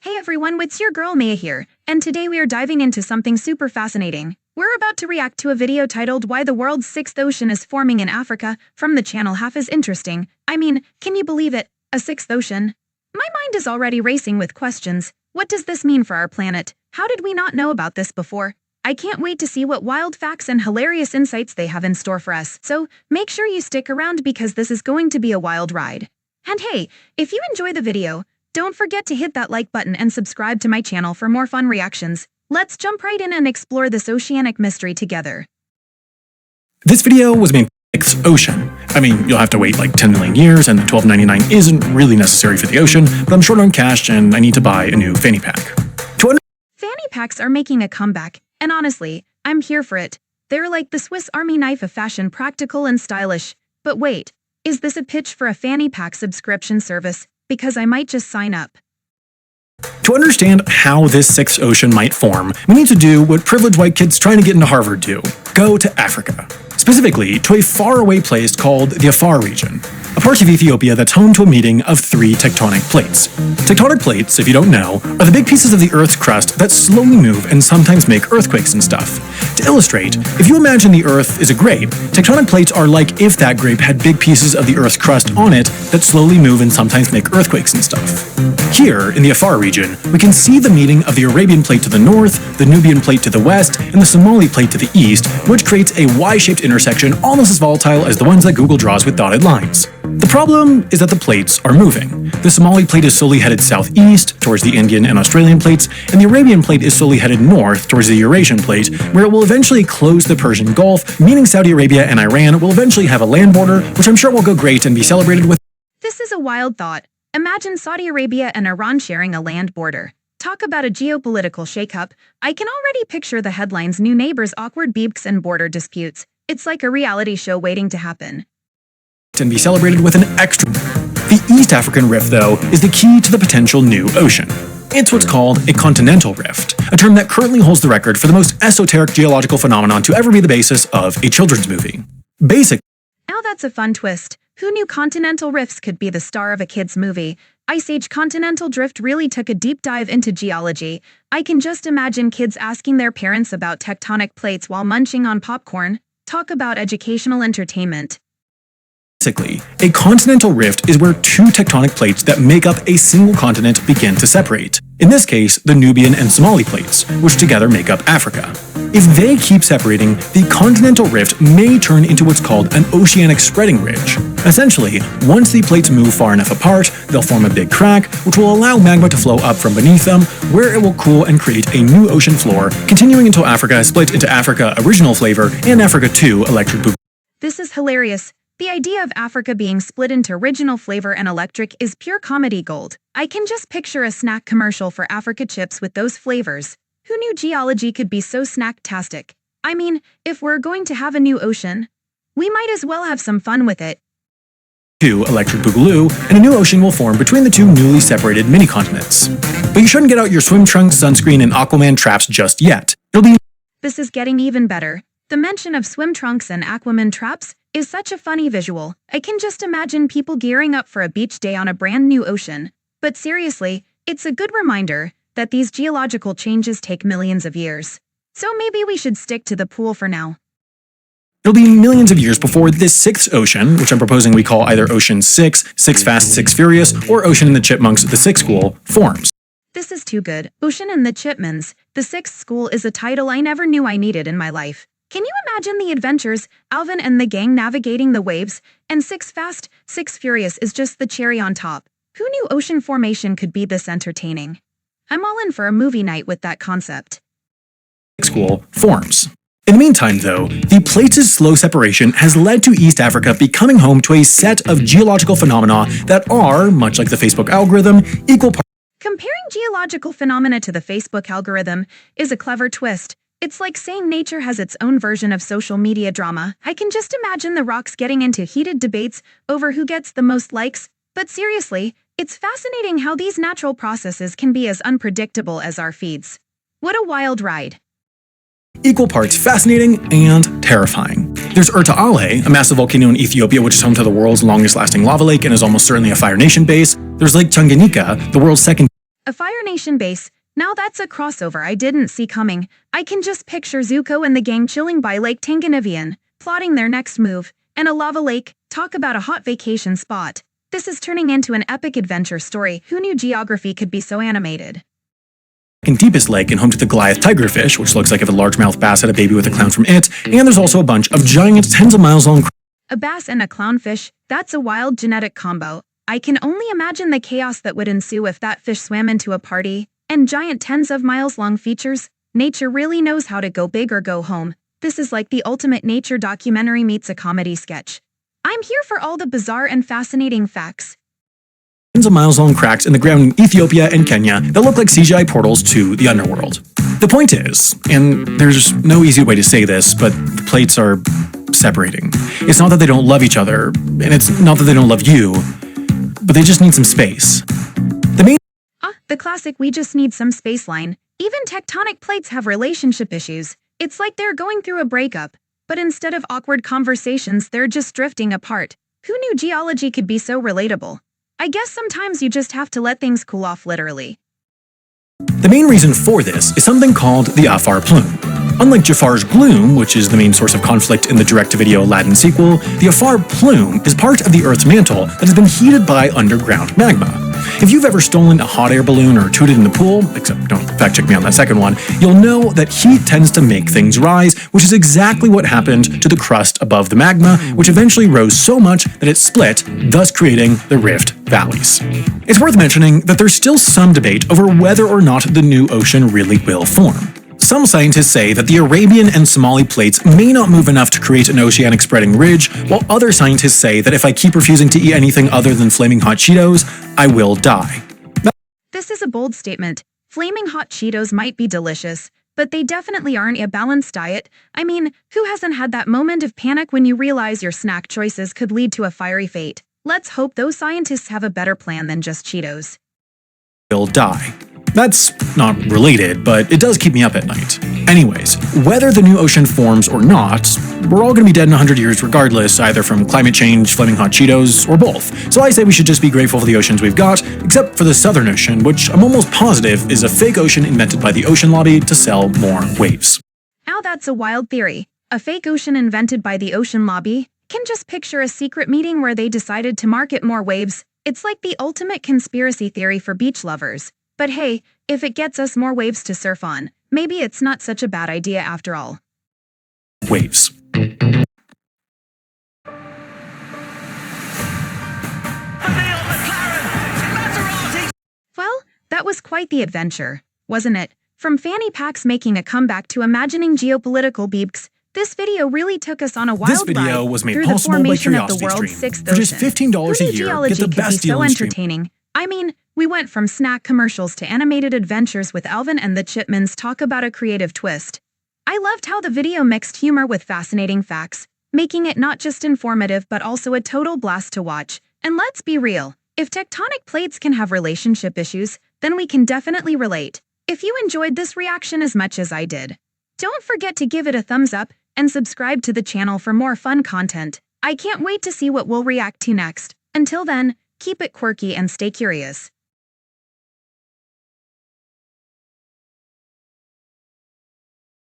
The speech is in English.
Hey everyone, it's your girl Naia here, and today we are diving into something super fascinating. We're about to react to a video titled Why the World's Sixth Ocean is Forming in Africa from the channel Half is Interesting. I mean, can you believe it? A sixth ocean? My mind is already racing with questions. What does this mean for our planet? How did we not know about this before? I can't wait to see what wild facts and hilarious insights they have in store for us, so make sure you stick around because this is going to be a wild ride. And hey, if you enjoy the video, don't forget to hit that like button and subscribe to my channel for more fun reactions. Let's jump right in and explore this oceanic mystery together. This video was made for the sixth ocean. I mean, you'll have to wait like 10 million years and the $12.99 isn't really necessary for the ocean, but I'm short on cash and I need to buy a new fanny pack. Fanny packs are making a comeback, and honestly, I'm here for it. They're like the Swiss Army knife of fashion, practical and stylish. But wait, is this a pitch for a fanny pack subscription service? Because I might just sign up. To understand how this sixth ocean might form, we need to do what privileged white kids trying to get into Harvard do. Go to Africa. Specifically, to a faraway place called the Afar region, a part of Ethiopia that's home to a meeting of three tectonic plates. Tectonic plates, if you don't know, are the big pieces of the Earth's crust that slowly move and sometimes make earthquakes and stuff. To illustrate, if you imagine the Earth is a grape, tectonic plates are like if that grape had big pieces of the Earth's crust on it that slowly move and sometimes make earthquakes and stuff. Here, in the Afar region, we can see the meeting of the Arabian plate to the north, the Nubian plate to the west, and the Somali plate to the east, which creates a Y-shaped intersection almost as volatile as the ones that Google draws with dotted lines. The problem is that the plates are moving. The Somali plate is slowly headed southeast, towards the Indian and Australian plates, and the Arabian plate is slowly headed north, towards the Eurasian plate, where it will eventually close the Persian Gulf, meaning Saudi Arabia and Iran will eventually have a land border, which I'm sure will go great and be celebrated with. This is a wild thought. Imagine Saudi Arabia and Iran sharing a land border. Talk about a geopolitical shakeup. I can already picture the headlines: new neighbors, awkward beefs, and border disputes. It's like a reality show waiting to happen. And be celebrated with an extra. The East African Rift, though, is the key to the potential new ocean. It's what's called a continental rift, a term that currently holds the record for the most esoteric geological phenomenon to ever be the basis of a children's movie. Now that's a fun twist. Who knew continental rifts could be the star of a kid's movie? Ice Age continental drift really took a deep dive into geology. I can just imagine kids asking their parents about tectonic plates while munching on popcorn. Talk about educational entertainment. Basically, a continental rift is where two tectonic plates that make up a single continent begin to separate. In this case, the Nubian and Somali plates, which together make up Africa. If they keep separating, the continental rift may turn into what's called an oceanic spreading ridge. Essentially, once the plates move far enough apart, they'll form a big crack, which will allow magma to flow up from beneath them, where it will cool and create a new ocean floor, continuing until Africa is split into Africa Original Flavor and Africa 2 Electric Boogaloo. This is hilarious. The idea of Africa being split into Original Flavor and Electric is pure comedy gold. I can just picture a snack commercial for Africa chips with those flavors. Who knew geology could be so snacktastic? I mean, if we're going to have a new ocean, we might as well have some fun with it. 2 Electric Boogaloo, and a new ocean will form between the two newly separated mini-continents. But you shouldn't get out your swim trunks, sunscreen, and Aquaman traps just yet. This is getting even better. The mention of swim trunks and Aquaman traps is such a funny visual. I can just imagine people gearing up for a beach day on a brand new ocean. But seriously, it's a good reminder that these geological changes take millions of years. So maybe we should stick to the pool for now. It'll be millions of years before this sixth ocean, which I'm proposing we call either Ocean 6, 6 Fast, 6 Furious, or Ocean in the Chipmunks, the Sixth School, forms. This is too good. Ocean and the Chipmunks, the Sixth School is a title I never knew I needed in my life. Can you imagine the adventures, Alvin and the gang navigating the waves, and 6 Fast, 6 Furious is just the cherry on top. Who knew ocean formation could be this entertaining? I'm all in for a movie night with that concept. School forms. In the meantime, though, the plates' slow separation has led to East Africa becoming home to a set of geological phenomena that are, much like the Facebook algorithm, equal parts. Comparing geological phenomena to the Facebook algorithm is a clever twist. It's like saying nature has its own version of social media drama. I can just imagine the rocks getting into heated debates over who gets the most likes. But seriously, it's fascinating how these natural processes can be as unpredictable as our feeds. What a wild ride. Equal parts fascinating and terrifying. There's Ale, a massive volcano in Ethiopia which is home to the world's longest lasting lava lake and is almost certainly a Fire Nation base. There's Lake Tanganyika, the world's second A Fire Nation base. Now that's a crossover I didn't see coming. I can just picture Zuko and the gang chilling by Lake Tanganyika, plotting their next move, and a lava lake. Talk about a hot vacation spot. This is turning into an epic adventure story. Who knew geography could be so animated? Deepest lake and home to the Goliath tigerfish, which looks like if a largemouth bass had a baby with a clown from It, and there's also a bunch of giant tens of miles long. A bass and a clownfish, that's a wild genetic combo. I can only imagine the chaos that would ensue if that fish swam into a party. And giant tens of miles long features. Nature really knows how to go big or go home. This is like the ultimate nature documentary meets a comedy sketch. I'm here for all the bizarre and fascinating facts. Tens of miles long cracks in the ground in Ethiopia and Kenya that look like CGI portals to the underworld. The point is, and there's no easy way to say this, but the plates are separating. It's not that they don't love each other, and it's not that they don't love you, but they just need some space. The classic "we just need some space" line. Even tectonic plates have relationship issues. It's like they're going through a breakup, but instead of awkward conversations, they're just drifting apart. Who knew geology could be so relatable? I guess sometimes you just have to let things cool off literally. The main reason for this is something called the afar plume. Unlike Jafar's gloom, which is the main source of conflict in the direct-to-video Aladdin sequel, the afar plume is part of the Earth's mantle that has been heated by underground magma. If you've ever stolen a hot air balloon or tooted in the pool, except don't fact-check me on that second one, you'll know that heat tends to make things rise, which is exactly what happened to the crust above the magma, which eventually rose so much that it split, thus creating the rift valleys. It's worth mentioning that there's still some debate over whether or not the new ocean really will form. Some scientists say that the Arabian and Somali plates may not move enough to create an oceanic spreading ridge, while other scientists say that if I keep refusing to eat anything other than flaming hot Cheetos, I will die. This is a bold statement. Flaming hot Cheetos might be delicious, but they definitely aren't a balanced diet. I mean, who hasn't had that moment of panic when you realize your snack choices could lead to a fiery fate? Let's hope those scientists have a better plan than just Cheetos. Will die. That's not related, but it does keep me up at night. Anyways, whether the new ocean forms or not, we're all gonna be dead in 100 years regardless, either from climate change, flaming hot Cheetos, or both. So I say we should just be grateful for the oceans we've got, except for the Southern Ocean, which I'm almost positive is a fake ocean invented by the ocean lobby to sell more waves. Now that's a wild theory. A fake ocean invented by the ocean lobby? Can just picture a secret meeting where they decided to market more waves. It's like the ultimate conspiracy theory for beach lovers. But hey, if it gets us more waves to surf on, maybe it's not such a bad idea after all. Waves. Well, that was quite the adventure, wasn't it? From fanny packs making a comeback to imagining geopolitical beeps, this video really took us on a wild This video ride was made through the possible by formation of the Curiosity world's Stream. sixth For just ocean. $15 Who a knew year, geology get the could be best deal so in stream. entertaining? I mean, we went from snack commercials to animated adventures with Alvin and the Chipmunks. Talk about a creative twist. I loved how the video mixed humor with fascinating facts, making it not just informative but also a total blast to watch. And let's be real, if tectonic plates can have relationship issues, then we can definitely relate. If you enjoyed this reaction as much as I did, don't forget to give it a thumbs up and subscribe to the channel for more fun content. I can't wait to see what we'll react to next. Until then, keep it quirky and stay curious.